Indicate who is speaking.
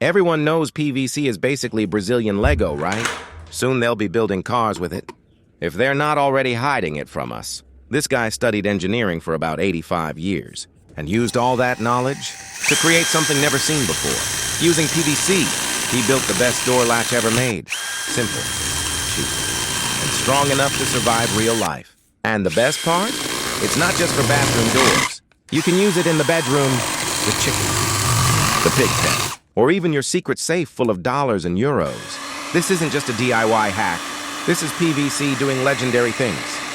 Speaker 1: Everyone knows PVC is basically Brazilian Lego, right? Soon they'll be building cars with it. If they're not already hiding it from us. This guy studied engineering for about 85 years and used all that knowledge to create something never seen before. Using PVC, he built the best door latch ever made. Simple, cheap, and strong enough to survive real life. And the best part? It's not just for bathroom doors. You can use it in the bedroom, the chicken, the pig pen, or even your secret safe full of dollars and euros. This isn't just a DIY hack. This is PVC doing legendary things.